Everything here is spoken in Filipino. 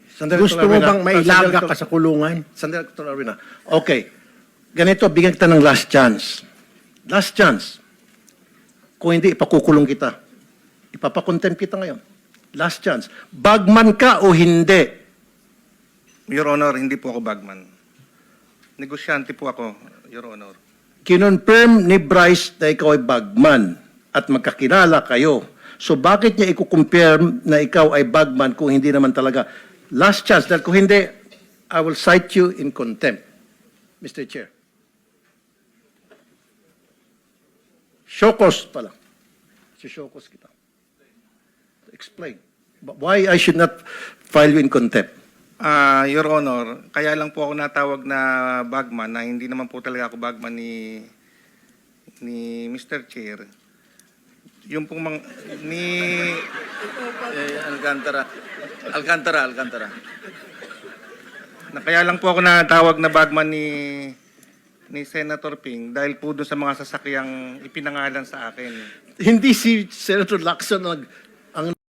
Sandali, Gusto Dr. mo Arvina. bang mailaga Sandali, ka sa kulungan? Sandali, Dr. Arvina. Okay. Ganito, bigyan kita ng last chance. Last chance. Kung hindi, ipakukulong kita. Ipapakontempt kita ngayon. Last chance. Bagman ka o hindi? Your Honor, hindi po ako bagman. Negosyante po ako, Your Honor. Kinonfirm ni Bryce na ikaw ay bagman at magkakilala kayo. So bakit niya i-confirm na ikaw ay bagman kung hindi naman talaga? Last chance. Dahil kung hindi, I will cite you in contempt. Mr. Chair. Showcause pala. Showcause kita. Explain. Why I should not file you in contempt? Your Honor, kaya lang po ako natawag na bagman na hindi naman po talaga ako bagman ni Mr. Chair. Yung pong Alcantara. na kaya lang po ako natawag na bagman ni Senator Ping dahil po doon sa mga sasakyang ipinangalan sa akin. Hindi si Senator Lacson